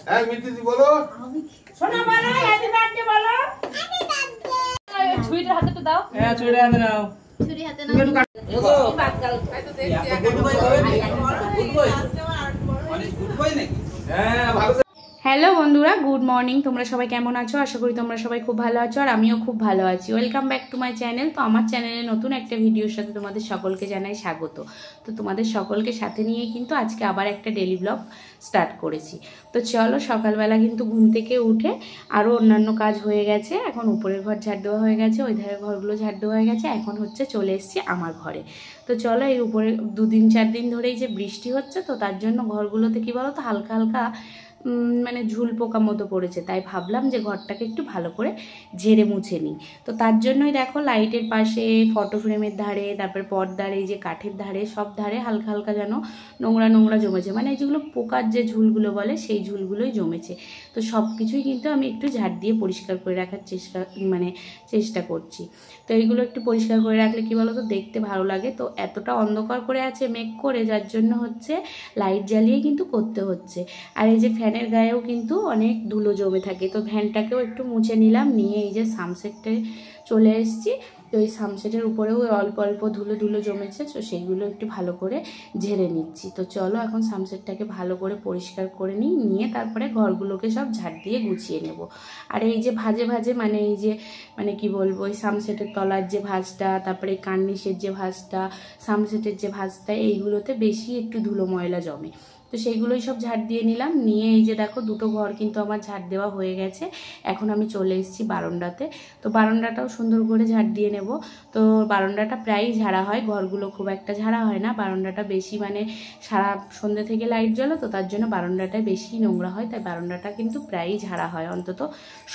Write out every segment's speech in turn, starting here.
হ্যাঁ মিটি দি বলো শোনো বলো হ্যাপি বার্থডে বলো হ্যাপি বার্থডে ছুরিটা হাতে তো দাও হ্যাঁ ছুরি হাতে নাও ছুরি হাতে নাও এগো বাদ গাল তো দেখতে গুড বয় হবে গুড বয় মানে গুড বয় নাকি হ্যাঁ ভালো। হ্যালো বন্ধুরা, গুড মর্নিং। তোমরা সবাই কেমন আছো? আশা করি তোমরা সবাই খুব ভালো আছো, আর আমিও খুব ভালো আছি। Welcome back to my channel. তো আমার চ্যানেলে নতুন একটা ভিডিওর সাথে তোমাদের সকলকে জানাই স্বাগত। তো তোমাদের সকলকে সাথে নিয়ে কিন্তু আজকে আবার একটা ডেলি ব্লগ স্টার্ট করেছি। তো চলো, সকালবেলা কিন্তু ঘুম থেকে উঠে আরও অন্যান্য কাজ হয়ে গেছে। এখন উপরের ঘর ঝাড় দেওয়া হয়ে গেছে, ওই ধারের ঘরগুলো ঝাড় দেওয়া হয়ে গেছে। এখন হচ্ছে চলে এসেছি আমার ঘরে। তো চলো, এই উপরে 2-4 দিন ধরেই যে বৃষ্টি হচ্ছে, তো তার জন্য ঘরগুলোতে কী বলো তো হালকা হালকা মানে ঝুল পোকা মতো পড়েছে। তাই ভাবলাম যে ঘরটাকে একটু ভালো করে ঝেড়ে মুছে নিই। তো তার জন্যই দেখো লাইটের পাশে, ফটো ফ্রেমের ধারে, তারপর পর্দার এই যে কাঠের ধারে, সব ধারে হালকা হালকা যেন নোংরা নোংরা জমেছে। মানে যেগুলো পোকার যে ঝুলগুলো বলে সেই ঝুলগুলোই জমেছে। তো সব কিছুই কিন্তু আমি একটু ঝাড় দিয়ে পরিষ্কার করে রাখার চেষ্টা করছি। তো এইগুলো একটু পরিষ্কার করে রাখলে কি বলো তো দেখতে ভালো লাগে। তো এতটা অন্ধকার করে আছে মেঘ করে, যার জন্য হচ্ছে লাইট জ্বালিয়ে কিন্তু করতে হচ্ছে। আর এই যে ফ্যানের গায়েও কিন্তু অনেক ধুলো জমে থাকে। তো ফ্যানটাকেও একটু মুছে নিলাম, নিয়ে এই যে সানসেটে চলে এসেছি। তো এই সানসেটের উপরেও অল্প অল্প ধুলো জমেছে, তো সেইগুলো একটু ভালো করে ঝেড়ে নিচ্ছি। তো চলো এখন সানসেটটাকে ভালো করে পরিষ্কার করে নিয়ে তারপরে ঘরগুলোকে সব ঝাড় দিয়ে গুছিয়ে নেব। আর এই যে ভাজে মানে এই যে কি বলবো, ওই সানসেটের তলার যে ভাঁজটা, তারপরে কার্নিশের যে ভাঁজটা, সানসেটের যে ভাঁজটা, এইগুলোতে বেশি একটু ধুলো ময়লা জমে। তো সেইগুলোই সব ঝাড় দিয়ে নিলাম। নিয়ে এই যে দেখো দুটো ঘর কিন্তু আমার ঝাড় দেওয়া হয়ে গেছে। এখন আমি চলে এসেছি বারান্দাতে। তো বারান্দাটাও সুন্দর করে ঝাড় দিয়ে নেব। তো বারান্দাটা প্রায়ই ঝাড়া হয়, ঘরগুলো খুব একটা ঝাড়া হয় না। বারান্দাটা বেশি মানে সারা সন্ধ্যে থেকে লাইট জ্বলে, তো তার জন্য বারান্দাটায় বেশি নোংরা হয়। তাই বারান্দাটা কিন্তু প্রায়ই ঝাড়া হয়, অন্তত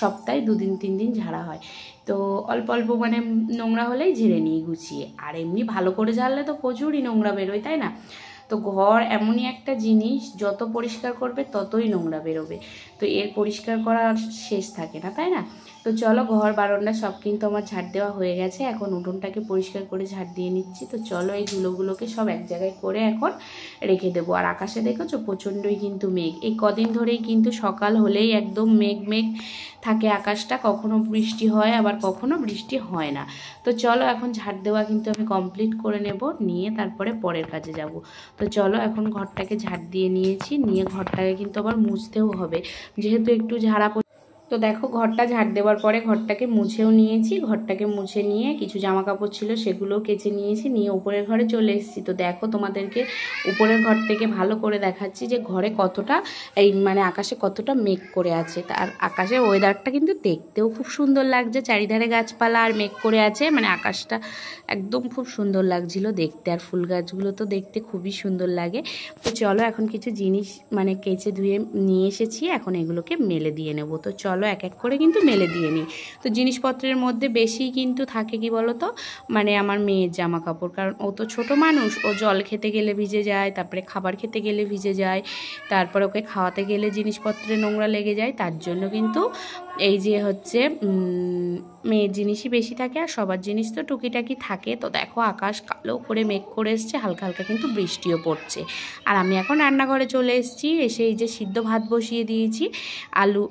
সপ্তাহে 2-3 দিন ঝাড়া হয়। তো অল্প অল্প মানে নোংরা হলেই ঝেড়ে নিই গুছিয়ে। আর এমনি ভালো করে ঝাড়লে তো প্রচুরই নোংরা বেরোয়, তাই না? তো ঘর এমনই একটা জিনিস, যত পরিষ্কার করবে ততই নোংরা বেরোবে। তো এর পরিষ্কার করার শেষ থাকে না, তাই না? তো চলো, ঘর বারান্দা সব কিন্তু আমার ঝাড় দেওয়া হয়ে গেছে। এখন উঠোনটাকে পরিষ্কার করে ঝাড় দিয়ে নিচ্ছি। তো চলো, এই ধুলোগুলোকে সব এক জায়গায় করে এখন রেখে দেবো। আর আকাশে দেখেছো প্রচণ্ডই কিন্তু মেঘ। এই কদিন ধরেই কিন্তু সকাল হলেই একদম মেঘ থাকে আকাশটা। কখনো বৃষ্টি হয়, আবার কখনো বৃষ্টি হয় না। তো চলো, এখন ঝাড় দেওয়া কিন্তু আমি কমপ্লিট করে নেব, নিয়ে তারপরে পরের কাজে যাব। তো চলো, এখন ঘরটাকে ঝাড় দিয়ে নিয়েছি, নিয়ে ঘরটাকে কিন্তু আবার মুছতেও হবে, যেহেতু একটু ঝাড়া। তো দেখো, ঘরটা ঝাড় দেওয়ার পরে ঘরটাকে মুছেও নিয়েছি। ঘরটাকে মুছে নিয়ে কিছু জামা কাপড় ছিল সেগুলোও কেচে নিয়েছি, নিয়ে উপরের ঘরে চলে এসেছি। তো দেখো, তোমাদেরকে উপরের ঘর থেকে ভালো করে দেখাচ্ছি যে ঘরে কতটা এই মানে আকাশে কতটা মেঘ করে আছে। তার আকাশের ওয়েদারটা কিন্তু দেখতেও খুব সুন্দর লাগছে, চারিধারে গাছপালা আর মেঘ করে আছে। মানে আকাশটা একদম খুব সুন্দর লাগছিল দেখতে, আর ফুল গাছগুলো তো দেখতে খুবই সুন্দর লাগে। তো চলো, এখন কিছু জিনিস মানে কেচে ধুয়ে নিয়ে এসেছি, এখন এগুলোকে মেলে দিয়ে নেব। তো চলো, এক এক করে কিন্তু মেলে দিয়ে নিই। তো জিনিসপত্রের মধ্যে বেশি কিন্তু থাকে কি বলো তো, মানে আমার মেয়ের জামা কাপড়। কারণ ও তো ছোট মানুষ, ও জল খেতে গেলে ভিজে যায়, তারপরে খাবার খেতে গেলে ভিজে যায়, তারপরে ওকে খাওয়াতে গেলে জিনিসপত্রে নোংরা লেগে যায়। তার জন্য কিন্তু এই যে হচ্ছে মেয়ের জিনিসই বেশি থাকে, আর সবার জিনিস তো টুকিটাকি থাকে। তো দেখো, আকাশ কালো করে মেঘ করে এসছে, হালকা হালকা কিন্তু বৃষ্টিও পড়ছে। আর আমি এখন রান্নাঘরে চলে এসেছি। এসে এই যে সিদ্ধ ভাত বসিয়ে দিয়েছি, আলু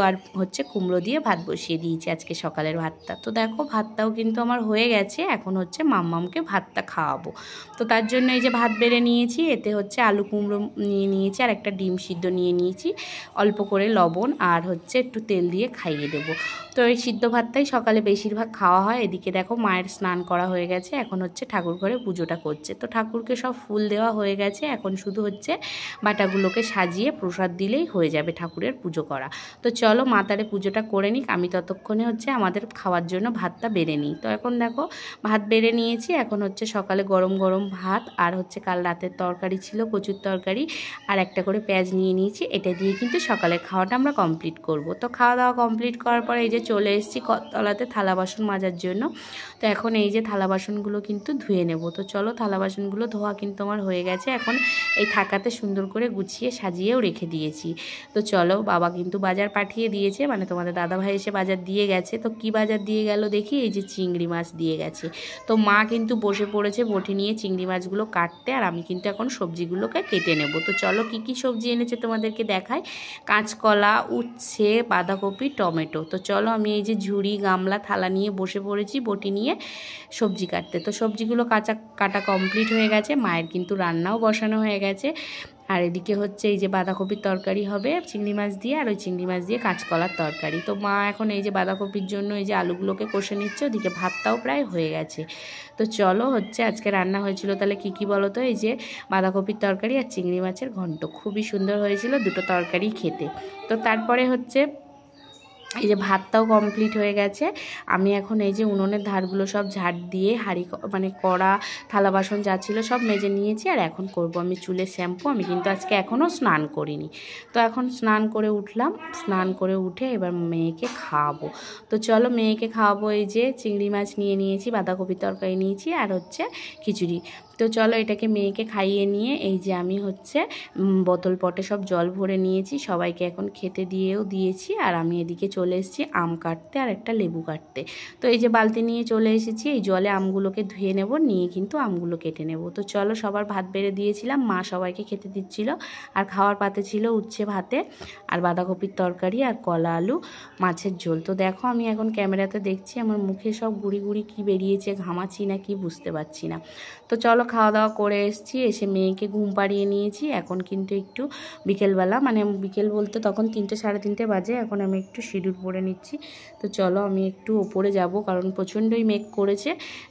আর হচ্ছে কুমড়ো দিয়ে ভাত বসিয়ে দিয়েছি আজকে সকালের ভাতটা। তো দেখো, ভাতটাও কিন্তু আমার হয়ে গেছে। এখন হচ্ছে মাম্মামকে ভাতটা খাওয়াবো। তো তার জন্য এই যে ভাত বেড়ে নিয়েছি, এতে হচ্ছে আলু কুমড়ো নিয়ে নিয়েছি, আর একটা ডিম সিদ্ধ নিয়ে নিয়েছি, অল্প করে লবণ আর হচ্ছে একটু তেল দিয়ে খাইয়ে দেবো। তো এই সিদ্ধ ভাতটাই সকালে বেশিরভাগ খাওয়া হয়। এদিকে দেখো মায়ের স্নান করা হয়ে গেছে, এখন হচ্ছে ঠাকুর ঘরে পুজোটা করছে। তো ঠাকুরকে সব ফুল দেওয়া হয়ে গেছে, এখন শুধু হচ্ছে বাটাগুলোকে সাজিয়ে প্রসাদ দিলেই হয়ে যাবে ঠাকুরের পুজো করা। তো চলো মা তারে পুজোটা করে নিক, আমি ততক্ষণে হচ্ছে আমাদের খাওয়ার জন্য ভাতটা বেড়ে নিই। তো এখন দেখো ভাত বেড়ে নিয়েছি, এখন হচ্ছে সকালে গরম গরম ভাত আর হচ্ছে কাল রাতের তরকারি ছিল কচুর তরকারি, আর একটা করে পেঁয়াজ নিয়ে নিয়েছি। এটা দিয়ে কিন্তু সকালের খাওয়াটা আমরা কমপ্লিট করব। তো খাওয়া দাওয়া কমপ্লিট করার পরে এই যে চলে এসেছি তলাতে থালা বাসন মাজার জন্য। তো এখন এই যে থালা বাসনগুলো কিন্তু ধুয়ে নেব। তো চলো থালা বাসনগুলো ধোয়া কিন্তু আমার হয়ে গেছে, এখন এই থাকাতে সুন্দর করে গুছিয়ে সাজিয়েও রেখে দিয়েছি। তো চলো বাবা কিন্তু বাজার পাঠিয়ে দিয়েছে, মানে তোমাদের দাদাভাই এসে বাজার দিয়ে গেছে। তো কি বাজার দিয়ে গেল দেখি, এই যে চিংড়ি মাছ দিয়ে গেছে। তো মা কিন্তু বসে পড়েছে বটি নিয়ে চিংড়ি মাছগুলো কাটতে, আর আমি কিন্তু এখন সবজিগুলোকে কেটে নেব। তো চলো কি কি সবজি এনেছে তোমাদেরকে দেখাই। কাঁচকলা, উচ্ছে, বাঁধাকপি, টমেটো। তো চলো আমি এই যে ঝুড়ি গামলা থালা নিয়ে বসে পড়েছি বটি নিয়ে সবজি কাটতে। তো সবজিগুলো কাটা কমপ্লিট হয়ে গেছে, মায়ের কিন্তু রান্নাও বসানো হয়ে গেছে। আর এদিকে হচ্ছে এই যে বাঁধাকপির তরকারি হবে চিংড়ি মাছ দিয়ে, আর ওই চিংড়ি মাছ দিয়ে কাঁচকলার তরকারি। তো মা এখন এই যে বাঁধাকপির জন্য এই যে আলুগুলোকে কষে নিচ্ছে, ওদিকে ভাতটাও প্রায় হয়ে গেছে। তো চলো হচ্ছে আজকে রান্না হয়েছিল তাহলে কি কি বলো তো, এই যে বাঁধাকপির তরকারি আর চিংড়ি মাছের ঘন্ট, খুবই সুন্দর হয়েছিল দুটো তরকারি খেতে। তো তারপরে হচ্ছে এই যে ভাতটাও কমপ্লিট হয়ে গেছে। আমি এখন এই যে উনুনের ধারগুলো সব ঝাড় দিয়ে হাঁড়ি মানে কড়া থালা বাসন যা ছিল সব মেজে নিয়েছি, আর এখন করব আমি চুলে শ্যাম্পু। আমি কিন্তু আজকে এখনও স্নান করিনি। তো এখন স্নান করে উঠলাম, স্নান করে উঠে এবার মেয়েকে খাওয়াবো। তো চলো মেয়েকে খাওয়াবো। এই যে চিংড়ি মাছ নিয়ে নিয়েছি, বাঁধাকপির তরকারি নিয়েছি, আর হচ্ছে খিচুড়ি। তো চলো এটাকে মেয়েকে খাইয়ে নিয়ে এই যে আমি হচ্ছে বোতল পটে সব জল ভরে নিয়েছি, সবাইকে এখন খেতে দিয়েও দিয়েছি। আর আমি এদিকে চলে এসেছি আম কাটতে আর একটা লেবু কাটতে। তো এই যে বালতি নিয়ে চলে এসেছি, এই জলে আমগুলোকে ধুয়ে নেব, নিয়ে কিন্তু আমগুলো কেটে নেব। তো চলো সবার ভাত বেড়ে দিয়েছিলাম, মা সবাইকে খেতে দিচ্ছিল। আর খাওয়ার পাতে ছিল উচ্ছে ভাতে আর বাঁধাকপির তরকারি আর কলা আলু মাছের ঝোল। তো দেখো আমি এখন ক্যামেরাতে দেখছি আমার মুখে সব গুড়ি গুড়ি কী বেরিয়েছে, ঘামাচ্ছি না কি বুঝতে পারছি না। তো চলো খাওয়া দাওয়া করে এসেছি, এসে মেয়েকে ঘুম পাড়িয়ে নিয়েছি। এখন কিন্তু একটু বিকেলবেলা, মানে বিকেল বলতে তখন 3টে সাড়ে 3টে বাজে, এখন আমি একটু সিঁদুর পরে নিচ্ছি। তো চলো আমি একটু ওপরে যাব, কারণ প্রচণ্ডই মেঘ করেছে।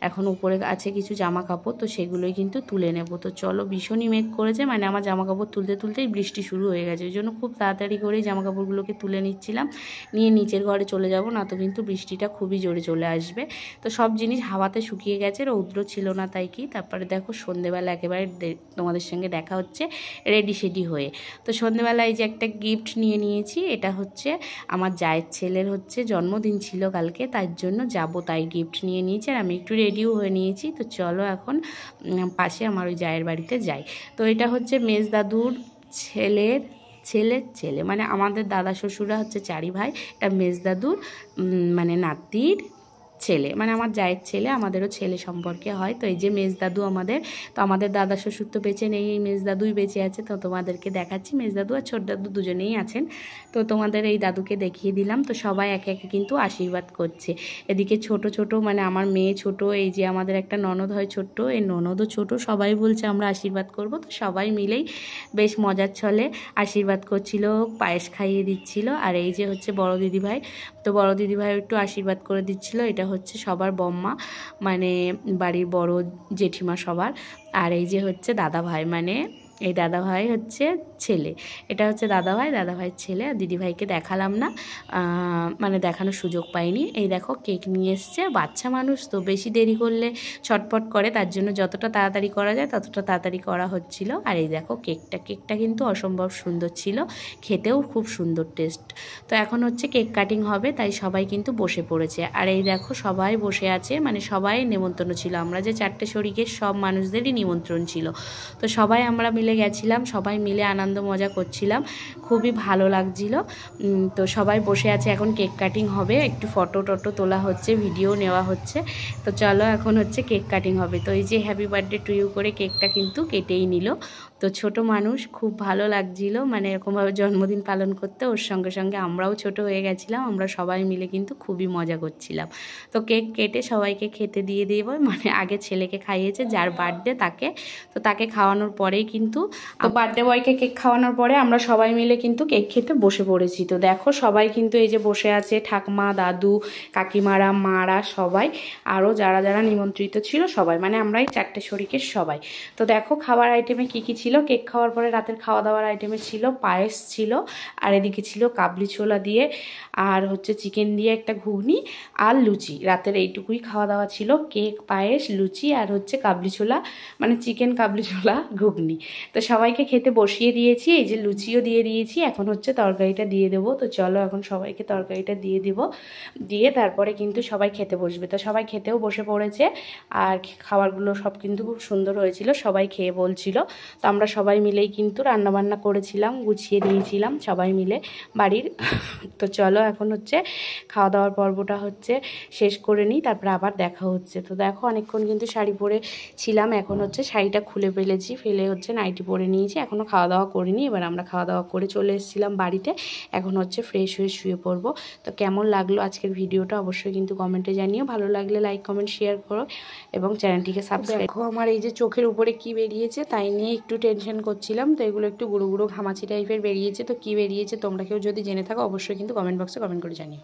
এখন উপরে আছে কিছু জামা কাপড়, তো সেগুলোই কিন্তু তুলে নেব। তো চলো ভীষণই মেঘ করেছে, মানে আমার জামা কাপড় তুলতে তুলতেই বৃষ্টি শুরু হয়ে গেছে, ওই জন্য খুব তাড়াতাড়ি করেই জামা কাপড়গুলোকে তুলে নিচ্ছিলাম, নিয়ে নিচের ঘরে চলে যাব, না তো কিন্তু বৃষ্টিটা খুবই জোরে চলে আসবে। তো সব জিনিস হাওয়াতে শুকিয়ে গেছে, রৌদ্র ছিল না তাই কি। তারপরে দেখো সন্ধেবেলা একেবারে তোমাদের সঙ্গে দেখা হচ্ছে রেডি সেডি হয়ে। তো সন্ধেবেলা এই যে একটা গিফট নিয়ে নিয়েছি, এটা হচ্ছে আমার জায়ের ছেলের হচ্ছে জন্মদিন ছিল কালকে, তার জন্য যাব তাই গিফট নিয়ে নিয়েছি, আর আমি একটু রেডিও হয়ে নিয়েছি। তো চলো এখন পাশে আমার ওই জায়ের বাড়িতে যাই। তো এটা হচ্ছে মেজ দাদুর ছেলের ছেলে, মানে আমাদের দাদা শ্বশুরা হচ্ছে 4 ভাই, এটা মেজ দাদুর মানে নাতির ছেলে, মানে আমার জায়ের ছেলে, আমাদেরও ছেলে সম্পর্কে হয়। তো এই যে মেজদাদু আমাদের, তো আমাদের দাদা শ্বশুর তো বেঁচে নেই, এই মেজদাদুই বেঁচে আছে। তো তোমাদেরকে দেখাচ্ছি, মেজদাদু আর ছোট দাদু দুজনেই আছেন। তো তোমাদের এই দাদুকে দেখিয়ে দিলাম। তো সবাই একে একে কিন্তু আশীর্বাদ করছে। এদিকে ছোট ছোট মানে আমার মেয়ে ছোট, এই যে আমাদের একটা ননদ হয় ছোট্ট, এই ননদও ছোট, সবাই বলছে আমরা আশীর্বাদ করব। তো সবাই মিলেই বেশ মজার ছলে আশীর্বাদ করছিল, পায়েস খাইয়ে দিচ্ছিল। আর এই যে হচ্ছে বড় দিদিভাই, তো বড় দিদিভাই একটু আশীর্বাদ করে দিচ্ছিল। এটা হচ্ছে সবার বম্মা, মানে বাড়ির বড় জেঠিমা সবার। আর এই যে হচ্ছে দাদা ভাই, মানে এই দাদা ভাই হচ্ছে ছেলে, এটা হচ্ছে দাদা ভাইয়ের ছেলে। আর দিদিভাইকে দেখালাম না, মানে দেখানোর সুযোগ পাইনি। এই দেখো কেক নিয়ে এসছে, বাচ্চা মানুষ তো বেশি দেরি করলে ছটপট করে, তার জন্য যতটা তাড়াতাড়ি করা যায় ততটা তাড়াতাড়ি করা হচ্ছিল। আর এই দেখো কেকটা কিন্তু অসম্ভব সুন্দর ছিল, খেতেও খুব সুন্দর টেস্ট। তো এখন হচ্ছে কেক কাটিং হবে, তাই সবাই কিন্তু বসে পড়েছে। আর এই দেখো সবাই বসে আছে, মানে সবাই নেমন্তন্ন ছিল, আমরা যে 4টে শরিকের সব মানুষদেরই নিমন্ত্রণ ছিল। তো সবাই আমরা মিলে গেছিলাম, সবাই মিলে আনন্দ মজা করছিলাম, খুবই ভালো লাগছিল। তো সবাই বসে আছে, এখন কেক কাটিং হবে, একটু ফটো টটো তোলা হচ্ছে, ভিডিও নেওয়া হচ্ছে। তো চলো এখন হচ্ছে কেক কাটিং হবে। তো এই যে হ্যাপি বার্থডে টু ইউ করে কেকটা কিন্তু কেটেই নিল। তো ছোট মানুষ, খুব ভালো লাগছিল, মানে এরকমভাবে জন্মদিন পালন করতে। ওর সঙ্গে সঙ্গে আমরাও ছোট হয়ে গেছিলাম, আমরা সবাই মিলে কিন্তু খুবই মজা করছিলাম। তো কেক কেটে সবাইকে খেতে দিয়ে দেব, মানে আগে ছেলেকে খাইয়েছে যার বার্থডে তাকে, তো তাকে খাওয়ানোর পরেই কিন্তু বার্থডে বয়কে কেক খাওয়ানোর পরে আমরা সবাই মিলে মিলে কিন্তু কেক খেতে বসে পড়েছি। তো দেখো সবাই কিন্তু এই যে বসে আছে, ঠাকুমা, দাদু, কাকিমারা, মারা সবাই, আরও যারা যারা নিমন্ত্রিত ছিল সবাই, মানে আমরাই 4টে শরিকের সবাই। তো দেখো খাবার আইটেমে কি কি ছিল। কেক খাওয়ার পরে রাতের খাওয়া দাওয়ার আইটেমে ছিল পায়েস ছিল, আর এদিকে ছিল কাবলি ছোলা দিয়ে, আর হচ্ছে চিকেন দিয়ে একটা ঘুগনি আর লুচি। রাতের এইটুকুই খাওয়া দাওয়া ছিল, কেক, পায়েস, লুচি আর হচ্ছে কাবলি ছোলা, মানে চিকেন কাবলি ছোলা ঘুগনি। তো সবাইকে খেতে বসিয়ে দিয়েছি, এই যে লুচিও দিয়ে দিয়েছি, এখন হচ্ছে তরকারিটা দিয়ে দেবো। তো চলো এখন সবাইকে তরকারিটা দিয়ে দেব, দিয়ে তারপরে কিন্তু সবাই খেতে বসবে। তো সবাই খেতেও বসে পড়েছে, আর খাবারগুলো সব কিন্তু খুব সুন্দর হয়েছিল, সবাই খেয়ে বলছিল। তো আমরা সবাই মিলেই কিন্তু রান্নাবান্না করেছিলাম, গুছিয়ে দিয়েছিলাম সবাই মিলে বাড়ির। তো চলো এখন হচ্ছে খাওয়া দাওয়ার পর্বটা হচ্ছে শেষ করে নিই, তারপরে আবার দেখা হচ্ছে। তো দেখো অনেকক্ষণ কিন্তু শাড়ি পরে ছিলাম, এখন হচ্ছে শাড়িটা খুলে ফেলেছি, ফেলে হচ্ছে নাইটি পরে নিয়েছি, এখনও খাওয়া দাওয়া করিনি। এবার আমরা খাওয়া দাওয়া করে চলে এসেছিলাম বাড়িতে, এখন হচ্ছে ফ্রেশ হয়ে শুয়ে পড়বো। তো কেমন লাগলো আজকের ভিডিওটা অবশ্যই কিন্তু কমেন্টে জানিও, ভালো লাগলে লাইক কমেন্ট শেয়ার করো এবং চ্যানেলটিকে সাবস্ক্রাইব। দেখো আমার এই যে চোখের উপরে কি বেরিয়েছে তাই নিয়ে একটু টেনশন করছিলাম, তো এগুলো একটু গুঁড়ো গুঁড়ো ঘামাচি টাইপের বেরিয়েছে। তো কি বেরিয়েছে তোমরা কেউ যদি জেনে থাকো অবশ্যই কিন্তু কমেন্ট বক্সে কমেন্ট করে জানিও।